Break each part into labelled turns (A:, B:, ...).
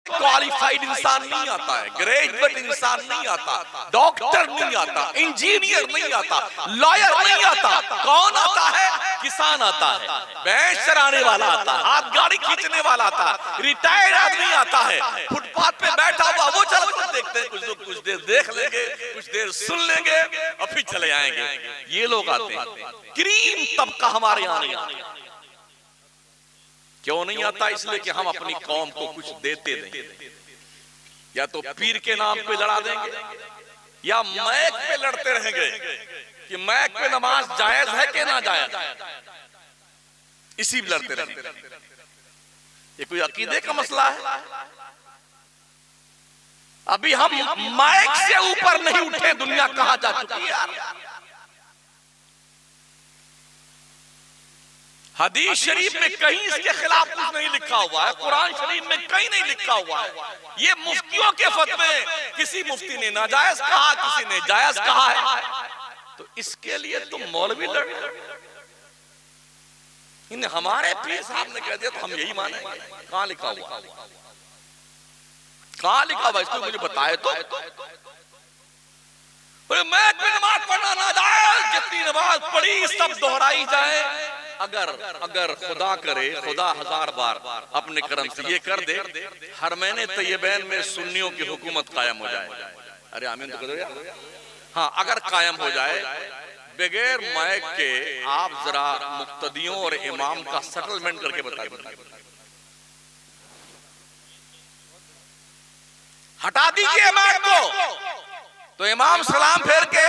A: Qualified इंसान नहीं आता है, ग्रेजुएट इंसान नहीं आता, डॉक्टर नहीं आता, इंजीनियर नहीं आता, लॉयर नहीं आता। कौन आता है? किसान आता है, भैंस चराने वाला आता है, हाथ गाड़ी खींचने वाला आता है, रिटायर्ड आदमी आता है, फुटपाथ पे बैठा हुआ वो चल कर देखते हैं, कुछ लोग कुछ देर देख लेंगे, कुछ देर सुन लेंगे और फिर चले आएंगे। ये लोग आते हैं। क्रीम तबका हमारे यहाँ नहीं आता। क्यों नहीं आता? इसलिए कि हम अपनी कौम को कुछ देते नहीं। या तो पीर के नाम पे लड़ा देंगे या मैक पे लड़ते रहेंगे कि मैक पे नमाज जायज है कि ना जायज, इसी पे लड़ते रहेंगे। ये कोई अकीदे का मसला है? अभी हम मैक से ऊपर नहीं उठे, दुनिया कहां जा चुकी है यार। हदीस शरीफ में कहीं इसके खिलाफ कुछ नहीं लिखा हुआ है, कुरान शरीफ में कहीं नहीं लिखा हुआ है। ये मुफ्तियों के फतवे, किसी मुफ्ती ने नाजायज कहा, किसी ने जायज कहा है, तो इसके लिए तुम मौलवी लड़। इन्हें हमारे पीर साहब ने कह दिया तो हम यही मानेंगे। कहां लिखा हुआ? कहां लिखा हुआ? इसको मुझे बताए तो। मैं नमाज पढ़ना नाजायज, जितनी नमाज पढ़ी सब दोहराई जाए। अगर खुदा करे, खुदा 1000 बार अपने करम से ये कर दे, हर महीने तैयबैन में सुन्नियों की हुकूमत कायम हो जाए। अरे आमीन तो करो यार। हाँ, अगर कायम हो जाए बगैर माइक के, आप जरा मुक्तदियों और इमाम का सेटलमेंट करके बता दीजिए। हटा दीजिए माइक को, तो इमाम सलाम फेर के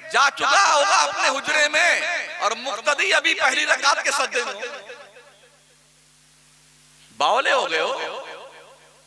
A: जा चुका होगा अपने हुजरे में और मुक्तदी अभी पहली रकात के सजदे में। बावले हो गए हो।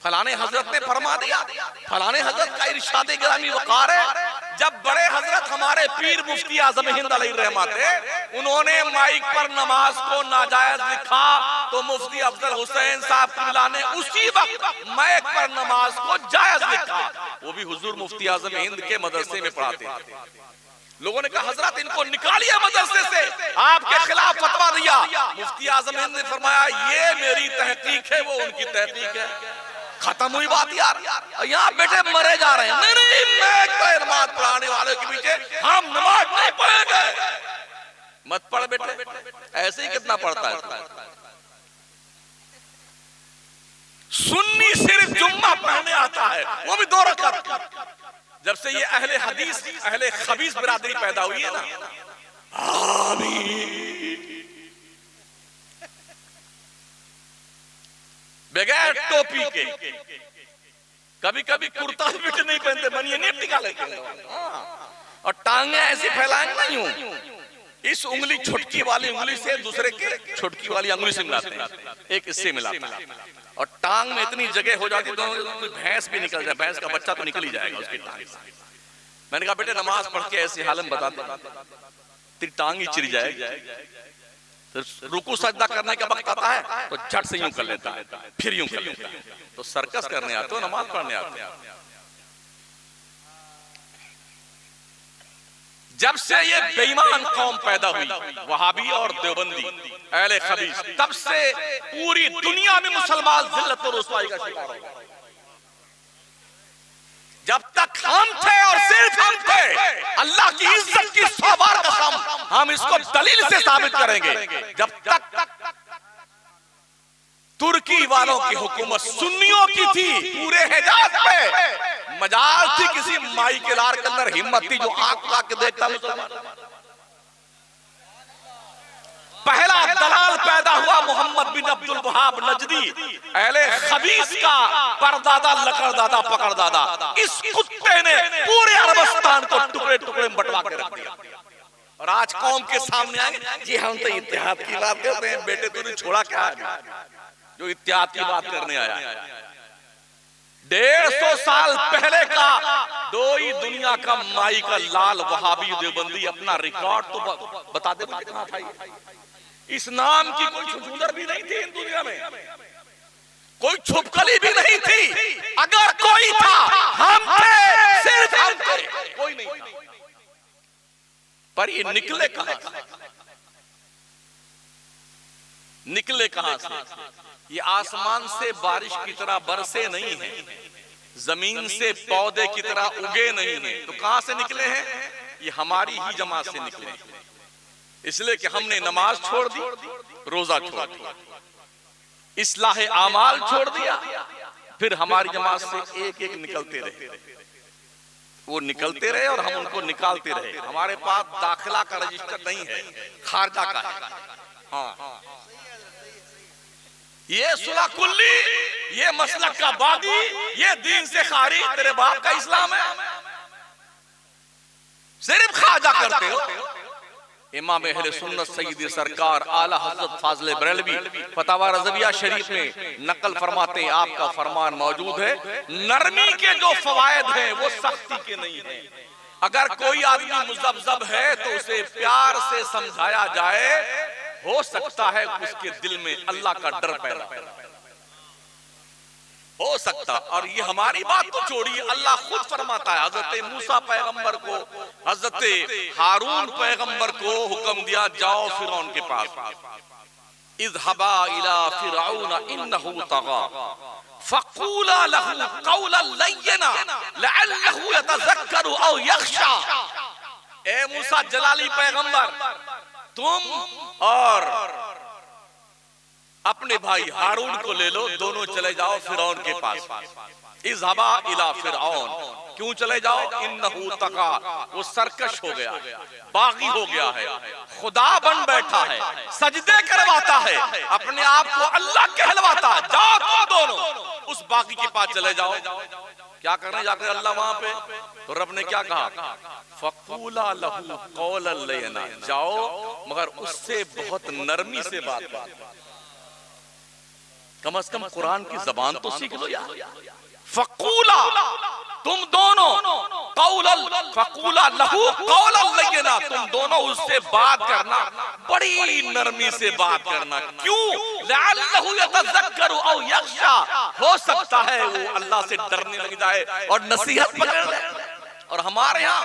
A: फलाने हजरत ने फरमा दिया, फलाने हजरत का इरशाद गिरामी वकार है। जब बड़े हजरत हमारे पीर मुफ्ती आजम हिंद अलैहिर्रहमत थे, उन्होंने माइक पर नमाज को नाजायज लिखा, तो मुफ्ती अफजल हुसैन साहब किबला ने उसी वक्त माइक पर नमाज को जायज लिखा। वो भी हुजूर मुफ्ती आजम हिंद के मदरसे में पढ़ाते थे। लोगों ने कहा हजरत इनको निकालिए मदरसे से, आपके खिलाफ फतवा दिया। मुफ्ती आजम हिंद ने फरमाया ये मेरी तहकीक है, वो उनकी तहकीक है। खत्म हुई बात यार। यहाँ बेटे मरे जा रहे हैं। नहीं, मैं नमाज पढ़ाने वाले के पीछे हम नमाज नहीं पढ़ेंगे। मत पढ़ बेटे, ऐसे ही कितना पढ़ता है। सुन्नी सिर्फ जुम्मा पढ़ने आता है, वो भी 2 रकात। जब से ये अहले हदीस, अहले खबीस बिरादरी पैदा हुई है ना, बगैर टोपी के, कभी कभी कुर्ता भी नहीं पहनते, बनिए नहीं टिका लेते, और टांगे ऐसी फैलाएंगे नहीं हूं, इस उंगली छुटकी वाली उंगली से दूसरे के छुटकी वाली उंगली से मिलाते हैं, एक इससे मिलाते हैं, और टांग में इतनी जगह हो जाती तो भैंस भी निकल जाए, भैंस का बच्चा तो निकल ही जाएगा उसकी टांग से। मैंने कहा बेटे नमाज पढ़ के ऐसी हालत बता दे, तेरी टांग ही चिर जाएगी। तो रुकू सजदा करने का वक्त आता है तो झट से यूं कर लेता है, फिर यूं कर लेता है। तो सर्कस करने आते हो, नमाज पढ़ने आते हो। जब से ये बेईमान कौम पैदा हुई, वहाबी और देवबंदी अहले खबीस, तब से पूरी दुनिया में मुसलमान जिल्लत और रुसवाई का शिकार हो। जब तक हम थे और सिर्फ हम थे, अल्लाह की इज्जत की 100 बार कसम, हम इसको दलील से साबित करेंगे। जब तक तुर्की वालों की हुकूमत सुन्नियों की थी पूरे हिजाज पे, मजाल थी किसी माई के लार के अंदर हिम्मत थी जो आंख ला के देखता मुसलमान। पहला दलाल पैदा हुआ मोहम्मद बिन अब्दुल वहाब नजदी, अहले खबीस का परदादा लकड़दादा पकड़दादा। इस कुत्ते ने पूरे अरबस्तान को टुकड़े टुकड़े में बंटवा के रख दिया। और आज कौम के सामने आएंगे जी हम तो इत्तेहाद की बात करते हैं। बेटे तूने छोड़ा क्या जो इत्तेहाद की बात करने आया? 150 साल पहले का दो ही दुनिया का माई का लाल वहाबी देवबंदी अपना रिकॉर्ड तो बता दे कहां था। इस नाम की कोई छुछुंदर भी नहीं थी इन दुनिया में, कोई छुपकली भी नहीं थी। अगर कोई था हम थे, सिर्फ हम थे, कोई नहीं था। पर ये निकले कहां से? निकले कहां से? ये आसमान से बारिश की तरह बरसे नहीं है, जमीन से पौधे की तरह उगे नहीं है, तो कहां से निकले हैं? ये हमारी ही जमात से निकले हैं। इसलिए कि हमने नमाज छोड़ दी, रोजा छोड़ दिया, इस्लाह आमाल छोड़ दिया, फिर हमारी जमात से एक एक निकलते रहे, वो निकलते रहे और हम उनको निकालते रहे। हमारे पास दाखिला का रजिस्टर नहीं है, खारजा का है। हाँ, ये सुलह कुल्ली, ये मसलक का बागी, ये दीन से खारिज, तेरे बाप का इस्लाम है, सिर्फ खाजा करते हो। इमाम अहले सुन्नत सय्यद सरकार आला हजरत फाज़िल बरेलवी फतवा रज़विया शरीफ में नकल फरमाते हैं, आपका फरमान मौजूद है, नरमी के जो फवायद हैं वो सख्ती के नहीं है। अगर कोई आदमी मुज़ब्ज़ब है तो उसे प्यार से समझाया जाए, हो सकता है उसके दिल में अल्लाह का डर पैदा हो सकता। और ये हमारी बात तो छोड़िए, अल्लाह खुद फरमाता है, हजरत मूसा पैगंबर को, हजरत हारून पैगंबर को हुक्म दिया, जाओ फिरौन के पास, इज़हबा इला फिरऔन इन्नहु तग़ा फक़ूला लहू क़ौलन लय्यना लअल्लहु यतज़क्करु औ यख़शा। ए मूसा जलाली पैगंबर, तुम और अपने भाई हारून को ले लो, दोनों चले जाओ फिरौन के पास। इज़हबा इला फिरऔन, क्यों चले जाओ? इन्नहु तग़ा, वो सरकश हो गया, बागी हो गया है, खुदा बन बैठा है, सजदे करवाता है, अपने आप को अल्लाह कहलवाता है। जाओ तुम दोनों उस बागी के पास चले जाओ। क्या करने जाकर अल्लाह वहां पे? तो रब ने क्या कहा? फक़ूला लहू क़ौलन लय्यना, जाओ मगर उससे बहुत नरमी से बात करो, कम से कम कुरान की जबान तो सीख लो यार। फक़ूला, तुम दोनों, फक़ूला लहू क़ौलन लय्यना, तुम दोनों उससे बात करना, बड़ी नरमी से बात करना। क्यों? लअल्लहु यतज़क्करु औ यख़शा, हो सकता है वो अल्लाह से डरने लग जाए और नसीहत पकड़ ले। और हमारे यहाँ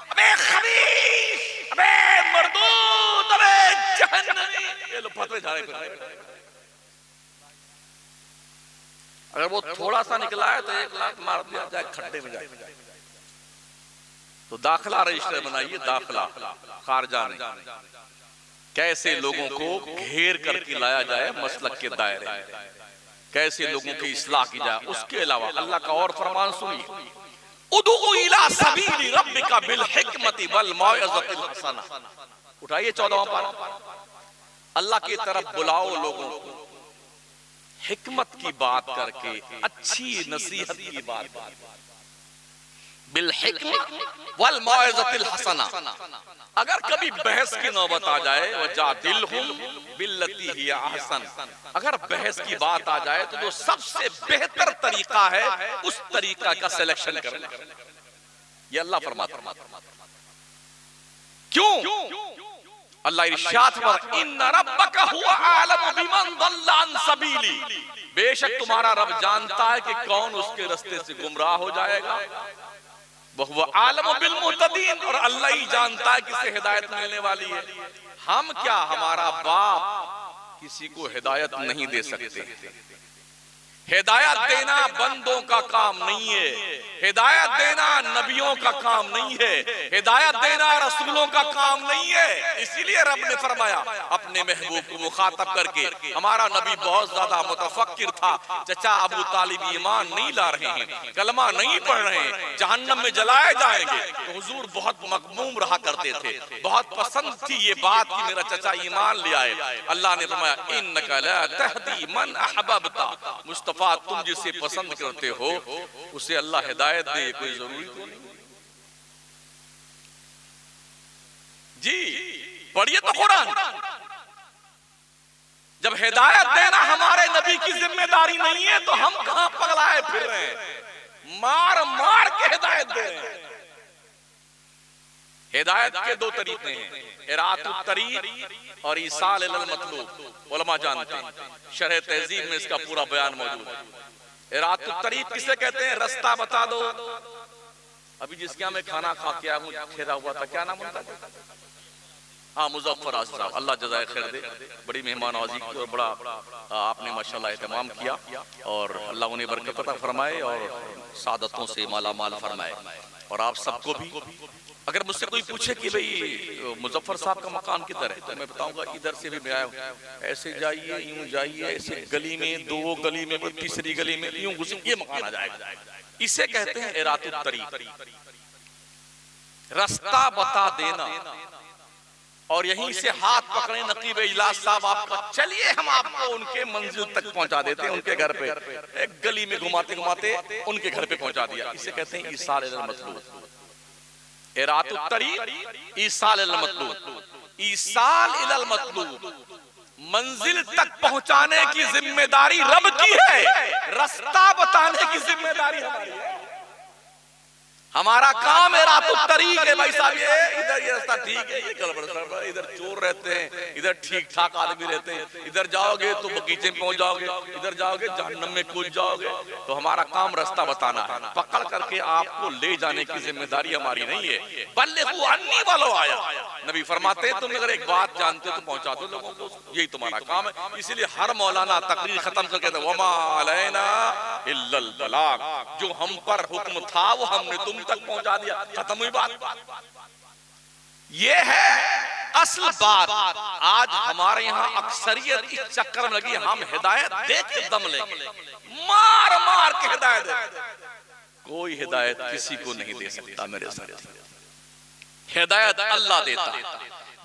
A: अबे खबीस, अबे मर्दूद, अबे जहन्नमी, ये लो फतवे झाड़े कर रहे हैं। अगर वो थोड़ा सा निकला है तो 1 लाख मार दिया जाए, खड्डे में जाए। तो दाखिला रजिस्टर बनाइए, दाखिला खारजा नहीं, कैसे लोगों को घेर करके लाया जाए मसलक के दायरे, कैसे लोगों की इस्लाह की जाए। उसके अलावा अल्लाह का और फरमान सुनिए, उदू इला सबीली रब्बिका बिल हिकमति वल मौइज़तिल हसना। उठाइए 14वां पारा, अल्लाह की तरफ बुलाओ लोगों को, हिकमत की बात करके, अच्छी नसीहत की बात, बिल हिकमत वल मौइज़तिल हसना। अगर कभी बहस की नौबत आ जाए, वजादिलहुम बिल्लती हिया अहसन, अगर बहस की बात आ जाए तो जो सबसे बेहतर तरीका है उस तरीका का सिलेक्शन करना, ये अल्लाह फरमाता। क्यों? अल्लाह इरशाद फरमाता, इन्ना रब्बका हुवा आलमु बिमन दल्ला अन सबीली, बेशक तुम्हारा रब जानता है कि कौन उसके रास्ते से गुमराह हो जाएगा, वहुवा आलमु बिल मुहतदीन, और अल्लाह ही जानता है किसे हिदायत मिलने वाली है। हम क्या, हमारा बाप किसी को हिदायत नहीं दे सकते। हिदायत देना बंदों का काम नहीं है, हिदायत देना नबियों का काम नहीं है, हिदायत देना रसूलों का काम नहीं है। इसीलिए रब ने फरमाया अपने महबूब को मुखातब करके, हमारा नबी बहुत ज्यादा मुतफक्किर था, चचा अबू तालिब ईमान नहीं ला रहे हैं, कलमा नहीं पढ़ रहे हैं, जहन्नम में जलाए जाएंगे, तो हुजूर बहुत मगमूम रहा करते थे, बहुत पसंद थी ये बात कि मेरा चचा ईमान ले आए। अल्लाह ने फरमाया, इन्नका ला तहदी मन अहबबता, मुस्तफा तुम जिसे पसंद करते हो उसे अल्लाह हिदायत दे, कोई जरूरी तो नहीं। जी पढ़िए तो कुरान, जब हिदायत देना हमारे नबी की जिम्मेदारी नहीं है तो हम कहां पगलाए फिर रहे हैं, मार मार के हिदायत दे रहे हैं। हिदायत के 2 तरीके हैं, इरातुत तरीक और ईसाल इलल मतलूब। उलमा जानते हैं, शरह तहजीब में इसका पूरा बयान मौजूद है। इरातुत तरीक किसे कहते हैं? रास्ता बता दो। अभी जिसके यहाँ मैं खाना खा के आया हूँ, ठहरा हुआ था, क्या नाम उनका? हाँ, मुजफ्फर आसिफ साहब, अल्लाह जज़ाए खैर दे, बड़ी मेहमान नवाजी की और बड़ा आपने माशाल्लाह एहतमाम किया और अल्लाह उन्हें बरकत अता फरमाए और सादतों से माला माल फरमाए। और आप सबको भी, अगर मुझसे कोई पूछे कि भाई मुजफ्फर साहब का मकान किधर है, तो मैं बताऊंगा इधर से भी मैं आया हूँ, ऐसे जाइए, यूं जाइए, ऐसे गली में, दो गली में, तीसरी गली में यूं घुसे, ये मकान आ जाएगा। इसे कहते हैं इरातुत तरीक, रास्ता बता देना। और यहीं से हाथ पकड़े नकीब इजलास साहब आपका, चलिए हम आपको उनके मंजिल तक पहुंचा देते हैं, उनके घर पे, एक गली में घुमाते घुमाते उनके घर पे पहुंचा दिया। इसे कहते हैं ईसाल इलल मतलूब, इरातुत तरीक, ईसाल इलल मतलूब। ईसाल इलल मतलूब, मंजिल तक पहुंचाने की जिम्मेदारी रब की है, रास्ता बताने की जिम्मेदारी हमारी है। हमारा काम है रातुत तरीक है भाई साहब, ये इधर ये रास्ता ठीक है, ये गड़बड़, इधर चोर रहते हैं, इधर ठीक ठाक आदमी रहते हैं, इधर जाओगे तो बगीचे में पहुंच जाओगे, इधर जाओगे जहन्नम में कूद जाओगे। तो हमारा काम रास्ता बताना है, पकड़ करके आपको ले जाने की जिम्मेदारी हमारी नहीं है। बल्लिगू अन्नी वालों आया, नबी फरमाते हैं तुम अगर एक बात जानते हो तो पहुंचा दो लोगों को, यही तुम्हारा काम है। इसीलिए हर मौलाना तकरीर खत्म करके कहते हैं वमा अलैना इल्लल बलाग, जो हम पर हुक्म था वो हमने तुम तक पहुंचा दिया, खत्म हुई बात। ये है असल बात। आज हमारे यहाँ अक्सरियत इस चक्कर में लगी, हम हिदायत दे के दम लेंगे, मार मार के हिदायत दे। कोई हिदायत किसी को नहीं दे सकता मेरे साथ, हिदायत अल्लाह देता,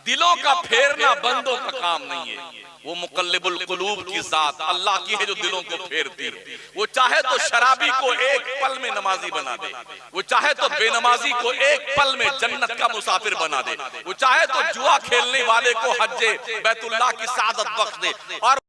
A: दिलों का फेरना बंदों का काम नहीं है। वो मुकल्लिबुल कुलूब की जात अल्लाह की है जो दिलों को फेरती है। वो चाहे तो शराबी को एक पल में नमाजी बना दे, वो चाहे तो बेनमाजी को एक पल में जन्नत का मुसाफिर बना दे, वो चाहे तो जुआ खेलने वाले को हज्जे बैतुल्लाह की सादत बख्श दे। और